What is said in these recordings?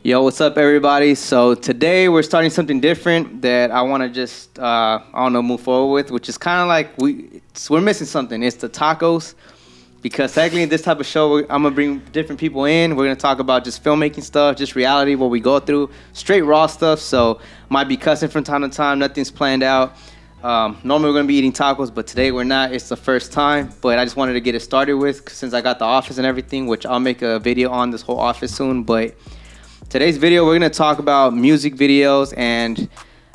Yo, what's up, everybody? So today we're starting something different that I want to just, I don't know, move forward with, which is kind of like we're missing something. It's the tacos, because technically in this type of show, I'm gonna bring different people in. We're gonna talk about just filmmaking stuff, just reality, what we go through, straight raw stuff. So might be cussing from time to time. Nothing's planned out. Normally we're gonna be eating tacos, but today we're not. It's the first time, but I just wanted to get it started with since I got the office and everything, which I'll make a video on this whole office soon, but. Today's video, we're going to talk about music videos and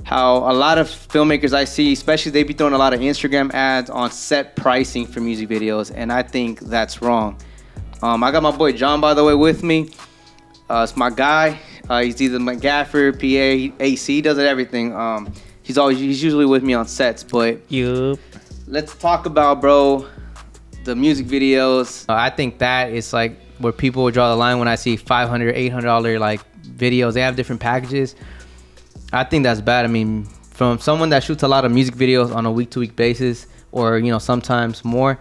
how a lot of filmmakers I see, especially they be throwing a lot of Instagram ads on set pricing for music videos, and I think that's wrong. I got my boy John, by the way, with me. It's my guy. He's either my gaffer, PA, AC, he does everything. He's usually with me on sets, but let's talk about, bro, the music videos. I think that is like where people will draw the line when I see $500, $800 like videos. They have different packages. I think that's bad. I mean, from someone that shoots a lot of music videos on a week-to-week basis, or sometimes more,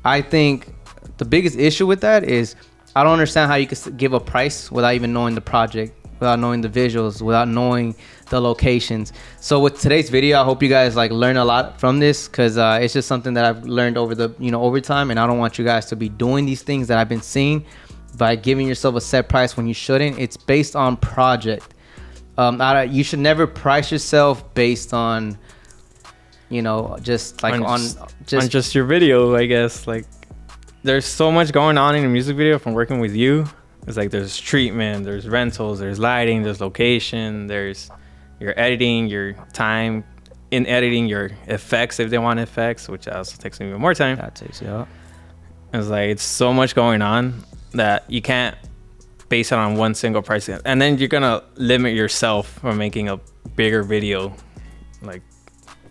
I think the biggest issue with that is I don't understand how you could give a price without even knowing the project, without knowing the visuals, without knowing the locations. So with today's video, I hope you guys like learn a lot from this, because it's just something that I've learned over the over time, and I don't want you guys to be doing these things that I've been seeing by giving yourself a set price when you shouldn't. It's based on project. You should never price yourself based on just like on just your video, I guess. Like, there's so much going on in a music video from working with you. It's like there's treatment, there's rentals, there's lighting, there's location, there's your editing, your time in editing, your effects if they want effects, which also takes even more time. That takes it out. It's like it's so much going on that you can't base it on one single price, and then you're gonna limit yourself from making a bigger video. Like,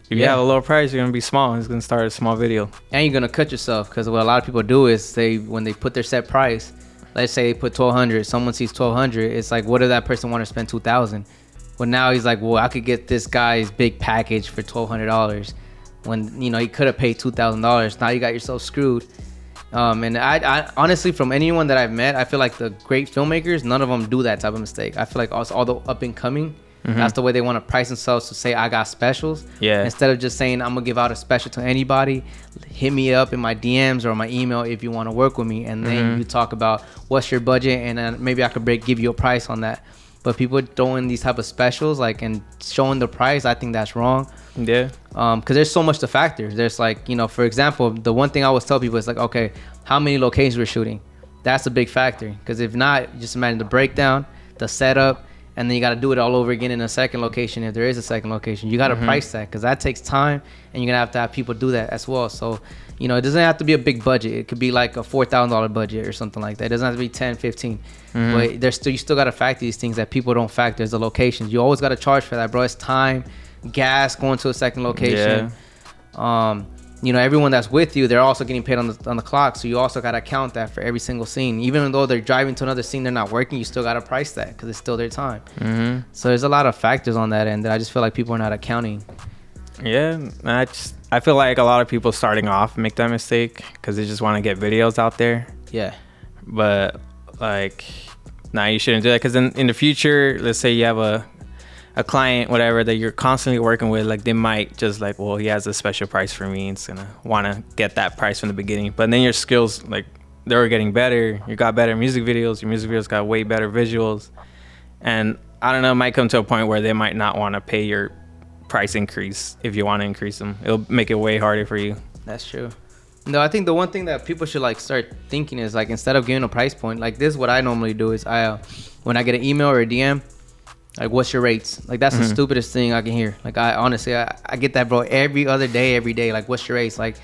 if you have a low price, you're gonna be small. It's gonna start a small video, and you're gonna cut yourself, because what a lot of people do is when they put their set price, let's say they put $1,200, someone sees $1,200, it's like, what if that person want to spend $2,000? Well, now he's like, well, I could get this guy's big package for $1,200 when he could have paid $2,000. Now you got yourself screwed. And I honestly, from anyone that I've met, I feel like the great filmmakers, none of them do that type of mistake. I feel like also all the up and coming, that's the way they want to price themselves, to say I got specials. Yeah. Instead of just saying I'm gonna give out a special to anybody, hit me up in my DMs or my email if you want to work with me, and then you talk about what's your budget, and then maybe I could give you a price on that. But people throwing these type of specials and showing the price, I think that's wrong. Yeah. Because there's so much to factors. There's like, for example, the one thing I always tell people is like, okay, how many locations we're shooting? That's a big factor. Because if not, just imagine the breakdown, the setup, and then you got to do it all over again in a second location. If there is a second location, you got to price that, because that takes time, and you're going to have people do that as well. So, it doesn't have to be a big budget. It could be like a $4,000 budget or something like that. It doesn't have to be 10, 15. But you still got to factor these things that people don't factor. There's the locations. You always got to charge for that, bro. It's time, gas, going to a second location. Yeah. Everyone that's with you, they're also getting paid on the clock. So you also got to account that for every single scene. Even though they're driving to another scene, they're not working, you still got to price that, because it's still their time. So there's a lot of factors on that end that I just feel like people are not accounting. Yeah, I feel like a lot of people starting off make that mistake because they just want to get videos out there. Yeah. But like, you shouldn't do that, because in the future, let's say you have a client, whatever, that you're constantly working with, like, they might just like, well, he has a special price for me. It's gonna want to get that price from the beginning. But then your skills, like, they were getting better. You got better music videos. Your music videos got way better visuals. And I don't know, it might come to a point where they might not want to pay your price increase if you want to increase them. It'll make it way harder for you. That's true. No, I think the one thing that people should like start thinking is like, instead of giving a price point, like, this is what I normally do is when I get an email or a DM, like, what's your rates? Like, that's the stupidest thing I can hear. Like, I honestly get that, bro, every day. Like, what's your rates? Like,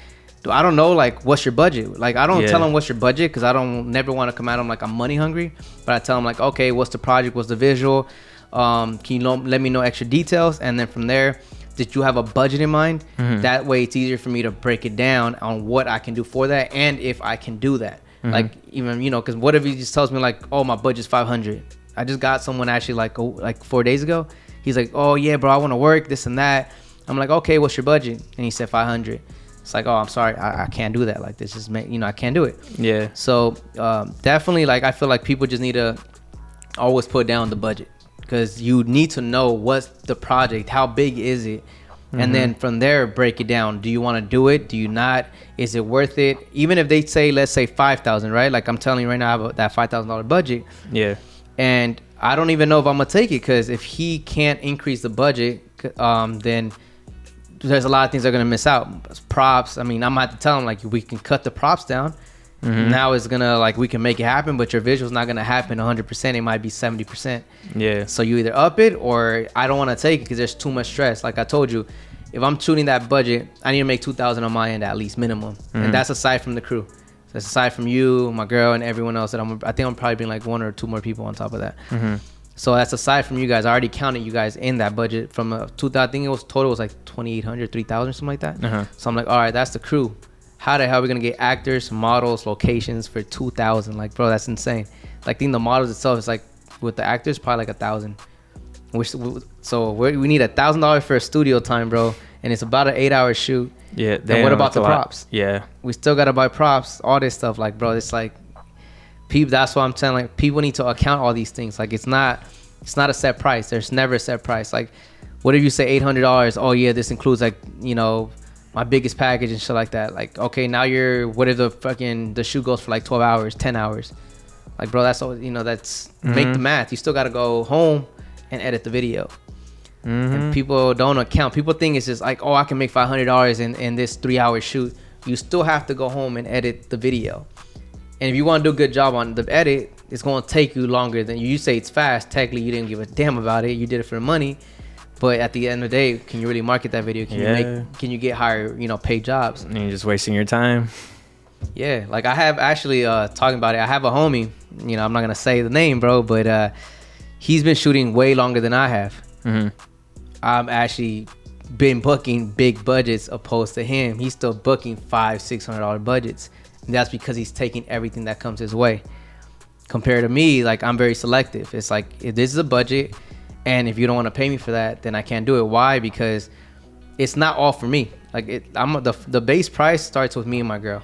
I don't know, like, what's your budget? Like, I don't tell them what's your budget, because I don't never want to come at them like I'm money hungry. But I tell them like, okay, what's the project? What's the visual? Can you let me know extra details? And then from there, did you have a budget in mind? That way it's easier for me to break it down on what I can do for that, and if I can do that. Like, even, because what if he just tells me like, oh, my budget's 500. I just got someone actually like 4 days ago. He's like, oh yeah, bro, I want to work this and that. I'm like, okay, what's your budget? And he said 500. It's like, oh, I'm sorry, I can't do that. Like, this is, I can't do it. Yeah. So definitely, like, I feel like people just need to always put down the budget, because you need to know what's the project, how big is it, and then from there break it down. Do you want to do it? Do you not? Is it worth it? Even if they say, let's say 5,000, right? Like I'm telling you right now, I have that $5,000 budget. Yeah. And I don't even know if I'm gonna take it, because if he can't increase the budget, then there's a lot of things they're gonna miss out. Props. I mean, I'm gonna have to tell him, like, we can cut the props down. Now it's gonna, like, we can make it happen, but your visual's not gonna happen 100%. It might be 70%. Yeah. So you either up it, or I don't want to take it because there's too much stress. Like I told you, if I'm shooting that budget, I need to make 2,000 on my end at least, minimum. And that's aside from the crew. That's aside from you, my girl, and everyone else. I think I'm probably being like 1 or 2 more people on top of that. So that's aside from you guys. I already counted you guys in that budget from 2,000. I think it was total was like 2,800, 3,000, something like that. So I'm like, all right, that's the crew. How the hell are we gonna get actors, models, locations for 2,000? Like, bro, that's insane. Like, I think the models itself is like, with the actors, probably like 1,000. So we need $1,000 for a studio time, bro, and it's about an 8-hour shoot. Yeah. Then what about the props? Yeah. We still gotta buy props, all this stuff. Like, bro, it's like, people. That's why I'm telling, like, people need to account all these things. Like, it's not a set price. There's never a set price. Like, what if you say $800? Oh yeah, this includes, like, you know, my biggest package and shit like that. Like, okay, now what if the shoot goes for like 12 hours, 10 hours? Like, bro, that's all, you know, that's make the math. You still got to go home and edit the video. And people don't account. People think it's just like, oh, I can make $500 in this 3-hour shoot. You still have to go home and edit the video. And if you want to do a good job on the edit, it's going to take you longer than you say. It's fast. Technically, you didn't give a damn about it. You did it for the money. But at the end of the day, can you really market that video? Can you get higher, you know, paid jobs? And you're just wasting your time. Yeah, like I have actually talking about it. I have a homie, you know, I'm not gonna say the name, bro, but he's been shooting way longer than I have. I'm actually been booking big budgets opposed to him. He's still booking $500-$600 budgets, and that's because he's taking everything that comes his way. Compared to me, like, I'm very selective. It's like, if this is a budget, and if you don't want to pay me for that, then I can't do it. Why? Because it's not all for me. Like, the base price starts with me and my girl.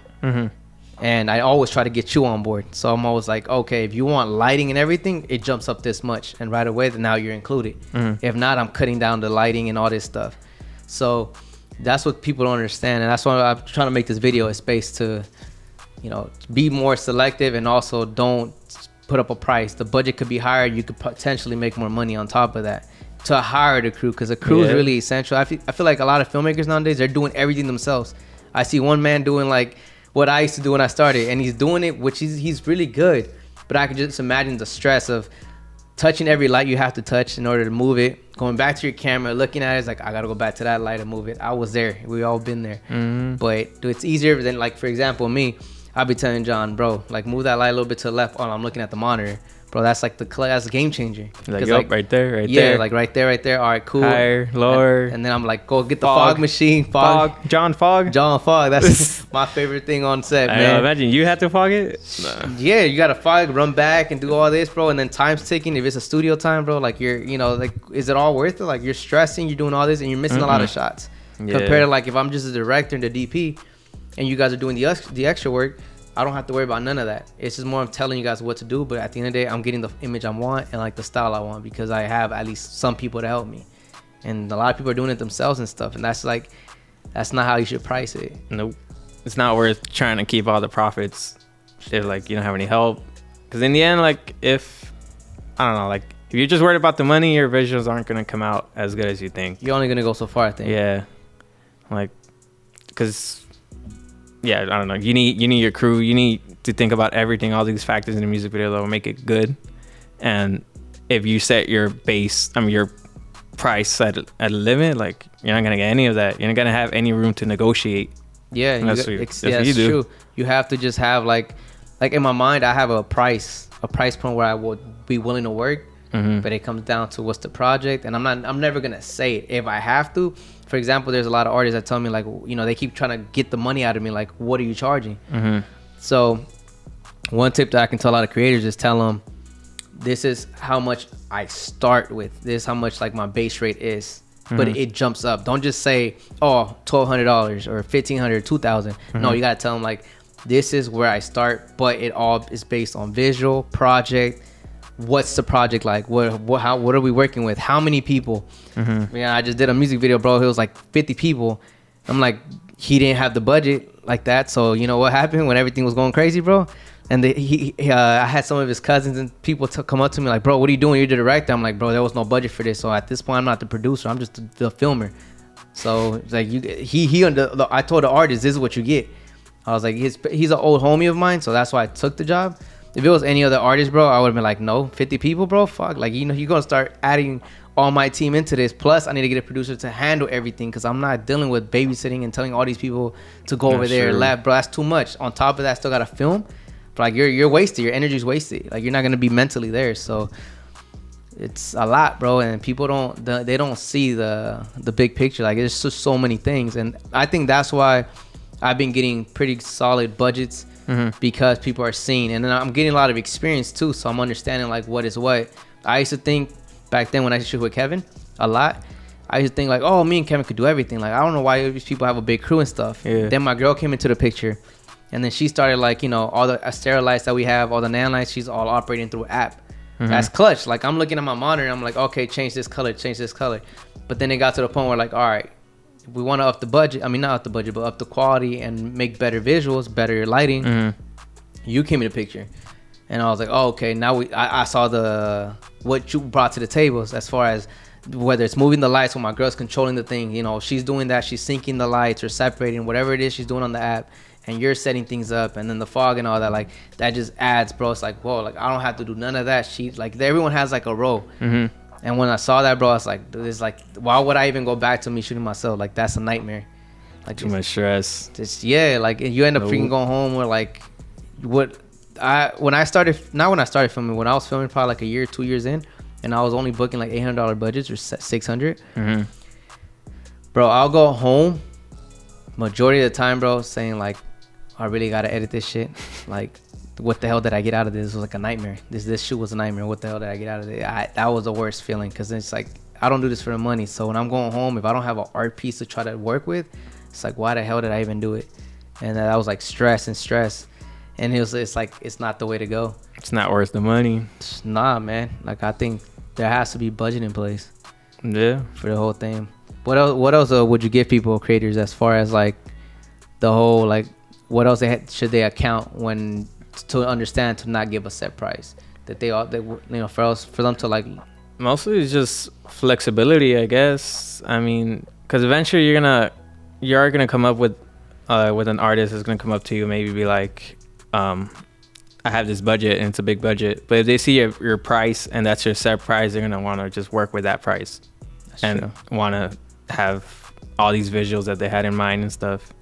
And I always try to get you on board. So I'm always like, okay, if you want lighting and everything, it jumps up this much. And right away, now you're included. If not, I'm cutting down the lighting and all this stuff. So that's what people don't understand. And that's why I'm trying to make this video a space to, you know, be more selective, and also don't put up a price. The budget could be higher. You could potentially make more money on top of that to hire the crew, because the crew is really essential. I feel like a lot of filmmakers nowadays, they're doing everything themselves. I see one man doing like what I used to do when I started, and he's doing it, which he's really good. But I could just imagine the stress of touching every light you have to touch in order to move it, going back to your camera, looking at it, it's like, I gotta go back to that light and move it. I was there. We all been there. But it's easier than, like, for example, me, I'll be telling John, bro, like, move that light a little bit to the left. Oh, I'm looking at the monitor. Bro, that's like that's a game changer. Like, yep, right there. Yeah, like right there. All right, cool. Higher, lower. And then I'm like, go get the fog machine. John Fog. That's my favorite thing on set, man. Imagine you had to fog it. Nah. Yeah, you got to fog, run back, and do all this, bro. And then time's ticking. If it's a studio time, bro, like, you're, you know, like, is it all worth it? Like, you're stressing, you're doing all this, and you're missing a lot of shots. Compared to, like, if I'm just a director and the DP, and you guys are doing the extra work, I don't have to worry about none of that. It's just more of telling you guys what to do. But at the end of the day, I'm getting the image I want and, like, the style I want, because I have at least some people to help me. And a lot of people are doing it themselves and stuff. And that's not how you should price it. Nope. It's not worth trying to keep all the profits if, like, you don't have any help. Because in the end, like, if you're just worried about the money, your visuals aren't going to come out as good as you think. You're only going to go so far, I think. Yeah. Like, because... yeah, I don't know. You need your crew. You need to think about everything, all these factors in the music video that will make it good. And if you set your your price at a limit, like, you're not gonna get any of that. You're not gonna have any room to negotiate. Yeah, that's true. You have to just have like in my mind, I have a price point where I would be willing to work. But it comes down to what's the project, and I'm never gonna say it if I have to. For example, there's a lot of artists that tell me, like, you know, they keep trying to get the money out of me, like, what are you charging? So one tip that I can tell a lot of creators is tell them, this is how much I start with, this is how much, like, my base rate is, but it jumps up. Don't just say, oh, $1,200 or $1,500, $2,000. No, you gotta tell them, like, this is where I start, but it all is based on visual, project, what's the project like? What are we working with? How many people? Yeah, I just did a music video, bro. It was like 50 people. I'm like, he didn't have the budget like that. So you know what happened when everything was going crazy, bro? And I had some of his cousins and people come up to me like, bro, what are you doing? You're the director. I'm like, bro, there was no budget for this. So at this point, I'm not the producer. I'm just the filmer. So it's like I told the artist, this is what you get. I was like, he's an old homie of mine, so that's why I took the job. If it was any other artist, bro, I would have been like, no, 50 people, bro, fuck. Like, you know, you're gonna start adding all my team into this. Plus, I need to get a producer to handle everything because I'm not dealing with babysitting and telling all these people to go over there and laugh, bro. That's too much. On top of that, I still gotta film. But like, you're wasted. Your energy's wasted. Like, you're not gonna be mentally there. So it's a lot, bro. And people don't see the big picture. Like, there's just so many things, and I think that's why I've been getting pretty solid budgets because people are seeing, and then I'm getting a lot of experience too, so I'm understanding like what is what. I used to think back then when I used to shoot with Kevin a lot, I used to think like, oh, me and Kevin could do everything. Like, I don't know why these people have a big crew and stuff. Then my girl came into the picture, and then she started like, you know, all the stereo lights that we have, all the nan lights, she's all operating through an app. That's clutch. Like, I'm looking at my monitor and I'm like, okay, change this color. But then it got to the point where like, all right, if we want to up the budget, I mean, not up the budget, but up the quality and make better visuals, better lighting. You came in the picture, and I was like, oh, okay. Now I saw what you brought to the tables as far as whether it's moving the lights when my girl's controlling the thing. You know, she's doing that. She's syncing the lights or separating whatever it is she's doing on the app, and you're setting things up, and then the fog and all that. Like, that just adds, bro. It's like, whoa, like I don't have to do none of that. Everyone has like a role. And when I saw that, bro, I was like, dude, it's like, why would I even go back to me shooting myself? Like, that's a nightmare. Like, too much stress. Like you end up freaking going home with like, when I started filming, when I was filming probably like a year, 2 years in, and I was only booking like $800 budgets or $600. Bro, I'll go home majority of the time, bro, saying like, I really gotta edit this shit. Like, what the hell did I get out of this? It was like a nightmare. This shoot was a nightmare. What the hell did I get out of it? That was the worst feeling, because it's like, I don't do this for the money. So when I'm going home, if I don't have an art piece to try to work with, it's like, why the hell did I even do it? And that was like stress. And it's like, it's not the way to go. It's not worth the money. Nah, man. Like, I think there has to be budget in place. Yeah. For the whole thing. What else would you give people, creators, as far as like the whole, like, what else should they account when to understand to not give a set price that they you know, for them to like? Mostly it's just flexibility, I guess. I mean, because eventually you are gonna come up with an artist that's gonna come up to you, maybe be like, I have this budget and it's a big budget, but if they see your price and that's your set price, they're gonna want to just work with that price. That's and want to have all these visuals that they had in mind and stuff.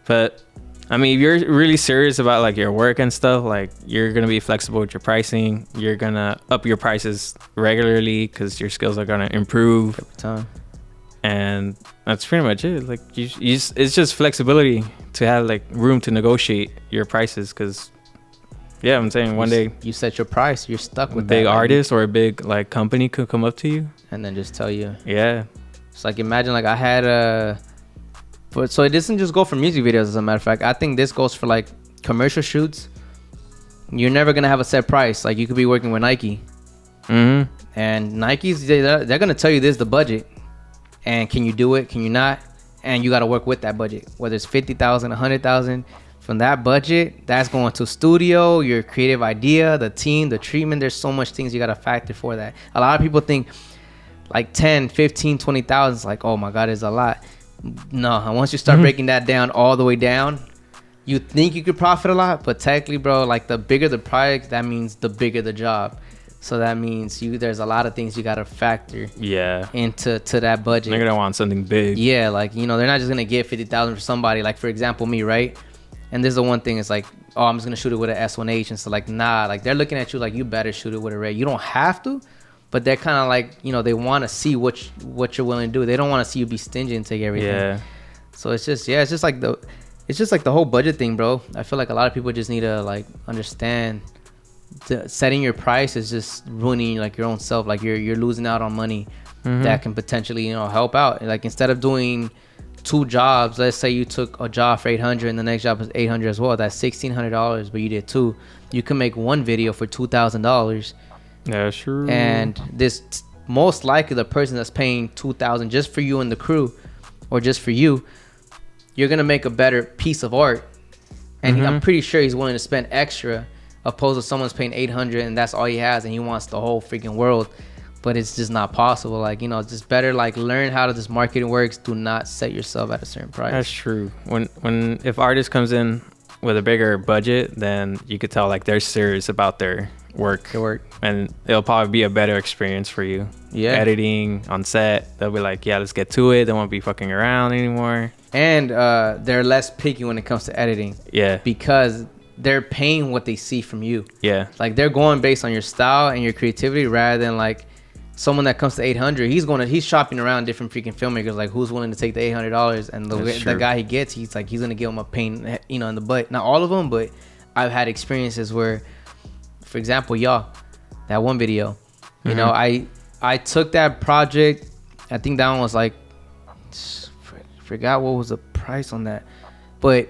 But I mean, if you're really serious about like your work and stuff, like, you're gonna be flexible with your pricing. You're gonna up your prices regularly because your skills are gonna improve every time. And that's pretty much it. Like, it's just flexibility to have like room to negotiate your prices. Because yeah, I'm saying one day you set your price, you're stuck with a big artist or a big like company could come up to you and then just tell you. Yeah, it's like, imagine like I had so it doesn't just go for music videos, as a matter of fact. I think this goes for like commercial shoots. You're never gonna have a set price. Like, you could be working with Nike, and Nike's they're gonna tell you this is the budget, and can you do it? Can you not? And you gotta work with that budget, whether it's 50,000, 100,000. From that budget, that's going to studio, your creative idea, the team, the treatment. There's so much things you gotta factor for that. A lot of people think like 10, 15, 20,000 is like, oh my god, it's a lot. No, once you start breaking that down all the way down, you think you could profit a lot, but technically, bro, like, the bigger the project, that means the bigger the job. So that means there's a lot of things you gotta factor into that budget. They're gonna want something big. Yeah, like, you know, they're not just gonna get 50,000 for somebody. Like, for example, me, right? And this is the one thing, it's like, oh, I'm just gonna shoot it with an S1H, and so like, nah, like, they're looking at you like, you better shoot it with a Ray. You don't have to, but they're kind of like, you know, they want to see what you're willing to do. They don't want to see you be stingy and take everything. Yeah. So it's just like the whole budget thing, bro. I feel like a lot of people just need to like understand setting your price is just ruining like your own self. Like, you're losing out on money that can potentially, you know, help out. Like, instead of doing 2 jobs, let's say you took a job for $800 and the next job was $800 as well. That's $1,600, but you did 2. You can make one video for $2,000. That's true. And this most likely the person that's paying $2,000 just for you and the crew, or just for you, you're gonna make a better piece of art. And I'm pretty sure he's willing to spend extra, opposed to someone's paying $800 and that's all he has, and he wants the whole freaking world. But it's just not possible. Like, you know, it's just better like learn how this marketing works. Do not set yourself at a certain price. That's true. When if artist comes in with a bigger budget, then you could tell like they're serious about their work. And it'll probably be a better experience for you. Yeah. Editing on set, they'll be like, yeah, let's get to it. They won't be fucking around anymore. And they're less picky when it comes to editing. Yeah. Because they're paying what they see from you. Yeah. Like they're going based on your style and your creativity, rather than like someone that comes to 800. He's shopping around different freaking filmmakers, like who's willing to take the $800, and the guy he gets, he's gonna give him a pain, you know, in the butt. Not all of them, but I've had experiences where, for example, y'all, that one video, you know, I took that project. I think that one was like, forgot what was the price on that, but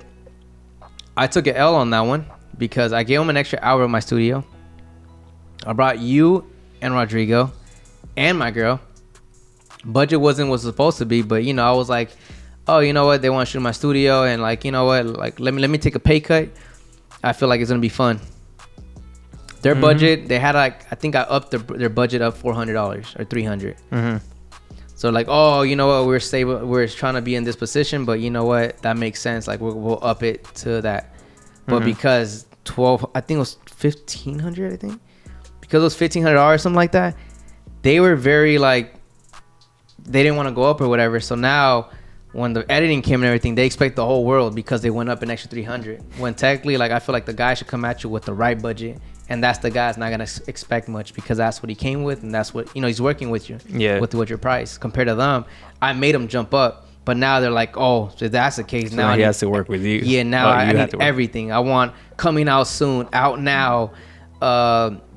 I took an L on that one because I gave him an extra hour in my studio. I brought you and Rodrigo and my girl. Budget wasn't what it was supposed to be, but you know, I was like, oh, you know what, they want to shoot in my studio, and like, you know what, like let me take a pay cut. I feel like it's gonna be fun. Their budget, they had like, I think I upped their budget up $400 or $300. So like, oh, you know what, we're stable, we're trying to be in this position, but you know what, that makes sense. Like we'll up it to that. But because I think it was $1,500, I think, because it was $1,500 something like that, they were very like, they didn't want to go up or whatever. So now when the editing came and everything, they expect the whole world because they went up an extra $300. When technically, like, I feel like the guy should come at you with the right budget, and that's the guy's not gonna expect much because that's what he came with, and that's what, you know, he's working with you. Yeah. With your price compared to them, I made them jump up, but now they're like, oh, so if that's the case, So now he has to work with you. Yeah, now I need everything. I want coming out soon, out now.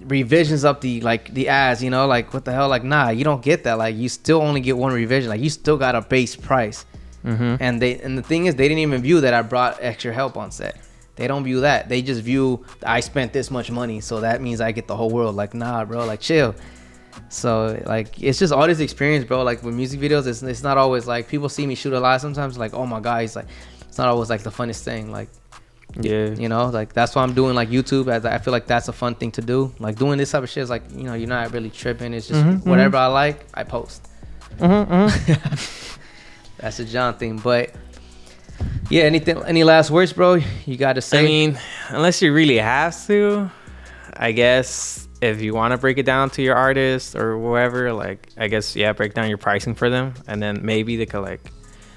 Revisions up the ads, you know, like what the hell, like, nah, you don't get that. Like, you still only get one revision. Like, you still got a base price. And the thing is, they didn't even view that I brought extra help on set. They don't view that. They just view I spent this much money, so that means I get the whole world. Like, nah, bro, like, chill. So like, it's just all this experience, bro. Like with music videos, it's not always like, people see me shoot a lot sometimes, like, oh my god, he's like, it's not always like the funnest thing. Like, yeah, you know, like that's why I'm doing like YouTube, as I feel like that's a fun thing to do. Like doing this type of shit is like, you know, you're not really tripping. It's just whatever I like, I post. That's a John thing. But yeah, any last words, bro, you got to say? I mean, unless you really have to, I guess if you want to break it down to your artist or whoever, like, I guess, yeah, break down your pricing for them, and then maybe they could like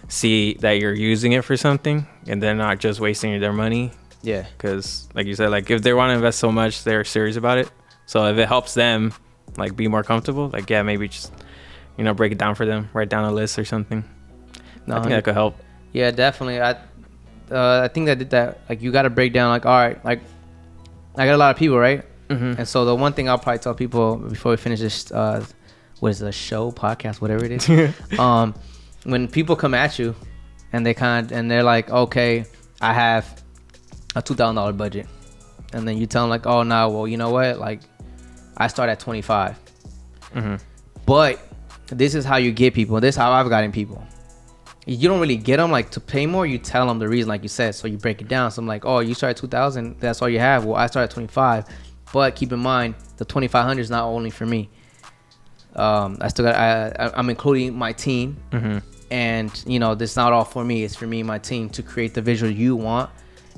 see that you're using it for something and they're not just wasting their money. Yeah, because like you said, like if they want to invest so much, they're serious about it. So if it helps them like be more comfortable, like, yeah, maybe just, you know, break it down for them, write down a list or something. No, I think that could help. Yeah, definitely. I think I did that. Like, you got to break down, like, all right, like, I got a lot of people, right? And so the one thing I'll probably tell people before we finish this, what is it, a show, podcast, whatever it is, when people come at you and they're like, okay, I have a $2,000 budget, and then you tell them like, oh no, well, you know what, like, I start at 25. But this is how you get people. This is how I've gotten people. You don't really get them like to pay more. You tell them the reason, like you said, so you break it down. So I'm like, oh, you start at 2,000, that's all you have. Well, I start at 25, but keep in mind the 2,500 is not only for me. I still got, I'm including my team, and you know, this is not all for me. It's for me and my team to create the visual you want.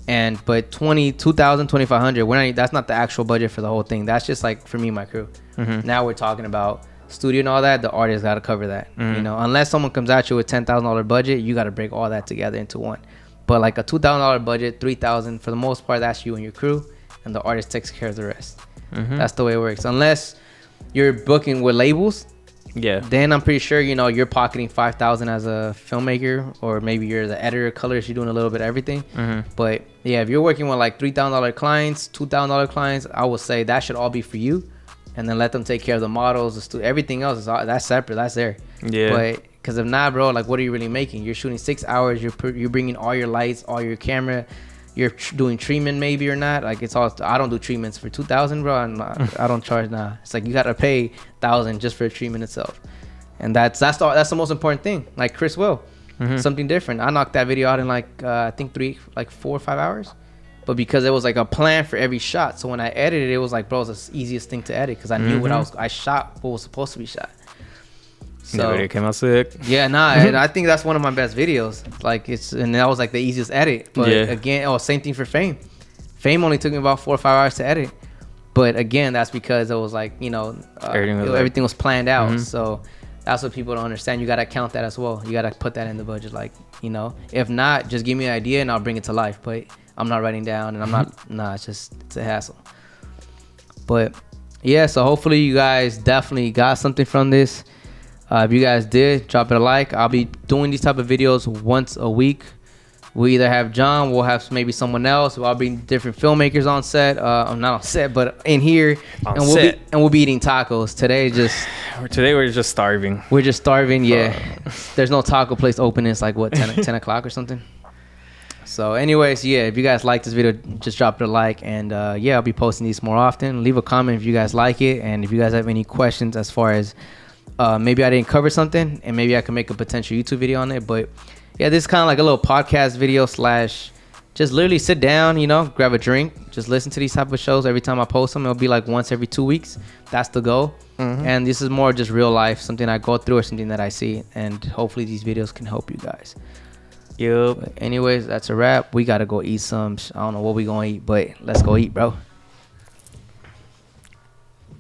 And but 2,000, 2,500, that's not the actual budget for the whole thing. That's just like for me and my crew. Now we're talking about studio and all that. The artist got to cover that. You know, unless someone comes at you with $10,000 budget, you got to break all that together into one. But like a $2,000 budget, 3,000 for the most part, that's you and your crew, and the artist takes care of the rest. That's the way it works. Unless you're booking with labels, then I'm pretty sure, you know, you're pocketing 5,000 as a filmmaker, or maybe you're the editor, colorist, you're doing a little bit of everything. But yeah, if you're working with like $3,000 clients, $2,000 clients, I would say that should all be for you, and then let them take care of the models, everything else is all, that's separate, that's there. But because if not, bro, like, what are you really making? You're shooting 6 hours, you're bringing all your lights, all your camera, you're doing treatment maybe or not. Like it's all, I don't do treatments for 2,000, bro. I don't charge now. It's like you gotta pay 1,000 just for the treatment itself, and that's the most important thing. Like Chris will, something different. I knocked that video out in like I think 4 or 5 hours, but because it was like a plan for every shot. So when I edited it, it was like, bro, it's the easiest thing to edit because I knew I shot what was supposed to be shot. So the video came out sick. Yeah, and I think that's one of my best videos. Like and that was like the easiest edit. But again, same thing for Fame. Fame only took me about 4 or 5 hours to edit. But again, that's because it was like, everything was planned out. So that's what people don't understand. You gotta count that as well. You gotta put that in the budget. Like, if not, just give me an idea and I'll bring it to life. But I'm not writing down and I'm not. It's a hassle. But yeah, so hopefully you guys definitely got something from this. If you guys did, drop it a like. I'll be doing these type of videos once a week. We either have John, we'll have maybe someone else. I'll be different filmmakers on set. Not on set, but in here, we'll be eating tacos today. Today we're just starving. We're just starving. Yeah, there's no taco place open. It's like what 10 o'clock or something. So, anyways, yeah. If you guys like this video, just drop it a like, and I'll be posting these more often. Leave a comment if you guys like it, and if you guys have any questions as far as maybe I didn't cover something and maybe I can make a potential YouTube video on it. But yeah, this is kind of like a little podcast video / just literally sit down, grab a drink, just listen to these type of shows. Every time I post them, it'll be like once every 2 weeks. That's the goal. And this is more just real life, something I go through or something that I see. And hopefully these videos can help you guys. Yep. But anyways, that's a wrap. We got to go eat some. I don't know what we going to eat, but let's go eat, bro.